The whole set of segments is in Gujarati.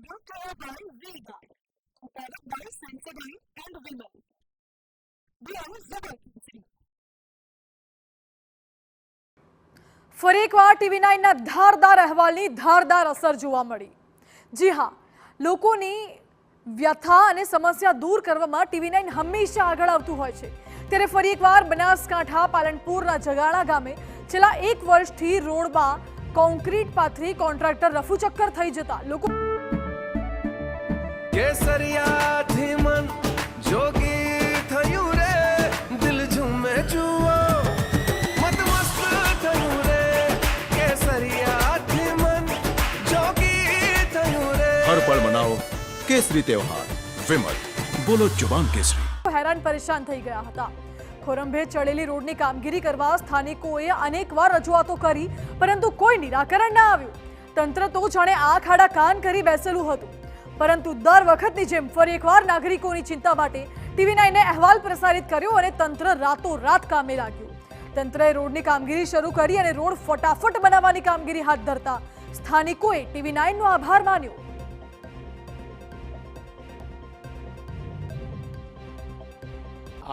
brought to you by V-Guard, a product by Sensodyne and Vimal. We are Zubaki. ફરી એકવાર TV9ના ધારદાર અહેવાલની ધારદાર અસર જોવા મળી। જી હા, લોકોની વ્યથા અને સમસ્યા દૂર કરવામાં TV9 હંમેશા આગળ આવતું હોય છે। ત્યારે ફરી એકવાર બનાસકાંઠા પાલનપુરના જગાણા ગામે છેલ્લા 1 વર્ષથી રોડમાં કોન્ક્રીટ પાથરી કોન્ટ્રાક્ટર રફુ ચક્કર થઈ જતા લોકો કેસરિયાથી મન જોગી થયું રે, દિલ ઝૂમે જુઓ મત મસ્ત થયું રે, કેસરિયાથી મન જોગી થયું રે। હર પળ મનાવો કેસરી ત્યોહાર, વિમલ બોલો જુબાન કેસરી। હેરાન પરેશાન થઈ ગયા હતા। ખોરંભે ચડેલી રોડની કામગીરી કરવા સ્થાનિકોએ અનેકવાર રજૂઆતો કરી, પરંતુ કોઈ નિરાકરણ ન આવ્યું। તંત્ર તો જાણે આંખ આડા કાન કરી બેસેલું હતું। પરંતુ દર વખતની જેમ ફરી એકવાર નાગરિકોની ચિંતા માટે TV9એ અહેવાલ પ્રસારિત કર્યો અને તંત્ર રાતોરાત કામે લાગ્યું। તંત્રએ રોડની કામગીરી શરૂ કરી અને રોડ ફટાફટ બનાવવાની કામગીરી હાથ ધરતા સ્થાનિકોએ TV9નો આભાર માન્યો।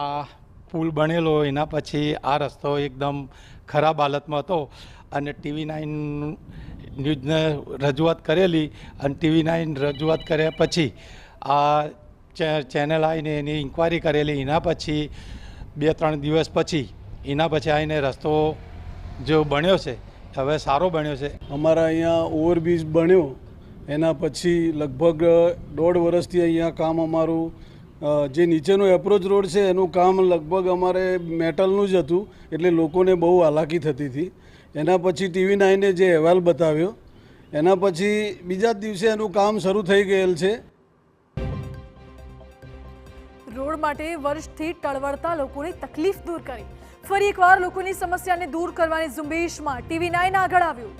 આ પુલ બનેલો એના પછી આ રસ્તો એકદમ ખરાબ હાલતમાં હતો અને TV9 ન્યૂઝને રજૂઆત કરેલી અને TV9 રજૂઆત કર્યા પછી આ ચેનલ આવીને એની ઇન્ક્વાયરી કરેલી। એના પછી 2-3 દિવસ પછી આવીને રસ્તો જો બન્યો છે હવે સારો બન્યો છે। અમારા અહીંયા ઓવરબ્રિજ બન્યો એના પછી લગભગ 1.5 વર્ષથી અહીંયા કામ અમારું જે નીચેનો એપ્રોચ રોડ છે એનું કામ લગભગ અમારે મેટલનું જ હતું, એટલે લોકોને બહુ હાલાકી થતી હતી। એના પછી TV9એ જે અહેવાલ બતાવ્યો એના પછી બીજા જ દિવસે એનું કામ શરૂ થઈ ગયેલ છે। રોડ માટે વર્ષથી ટળવળતા લોકોની તકલીફ દૂર કરી ફરી એકવાર લોકોની સમસ્યાને દૂર કરવાની ઝુંબેશમાં TV9 આગળ આવ્યું।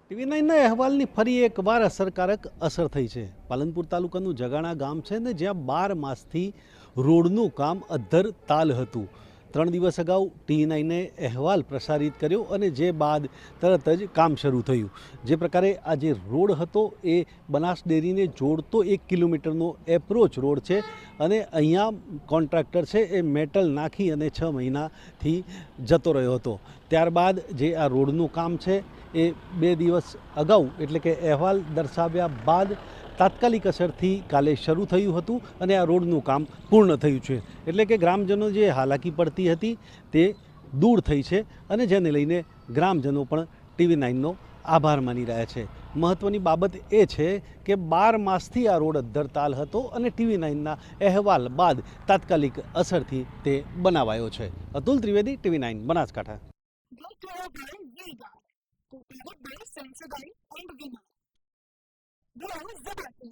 TV9ના અહેવાલની ફરી એકવાર અસરકારક અસર થઈ છે। પાલનપુર તાલુકાનું જગાણા ગામ છે ને જ્યાં 12 માસથી રોડનું કામ અધ્ધર તાલ હતું। 3 દિવસ અગાઉ TV9એ અહેવાલ પ્રસારિત કર્યો અને જે બાદ તરત જ કામ શરૂ થયું। જે પ્રકારે આ જે રોડ હતો એ બનાસ ડેરીને જોડતો 1 કિલોમીટરનો એપ્રોચ રોડ છે અને અહીંયા કોન્ટ્રાક્ટર છે એ મેટલ નાખી અને 6 મહિનાથી જતો રહ્યો હતો। ત્યારબાદ જે આ રોડનું કામ છે એ 2 દિવસ અગાઉ એટલે કે અહેવાલ દર્શાવ્યા બાદ તાત્કાલિક અસરથી કાલે શરૂ થયું હતું અને આ રોડનું કામ પૂર્ણ થયું છે। એટલે કે ગ્રામજનો જે હાલાકી પડતી હતી તે દૂર થઈ છે અને જેને લઈને ગ્રામજનો પણ TV9નો આભાર માની રહ્યા છે। મહત્ત્વની બાબત એ છે કે 12 માસથી આ રોડ અધ્ધરતાલ હતો અને TV9ના અહેવાલ બાદ તાત્કાલિક અસરથી તે બનાવાયો છે। Atul Trivedi, TV9 Banaskantha. Brought to you by V-Guard, a product by Sensodyne and Vimal. We are Zubaki.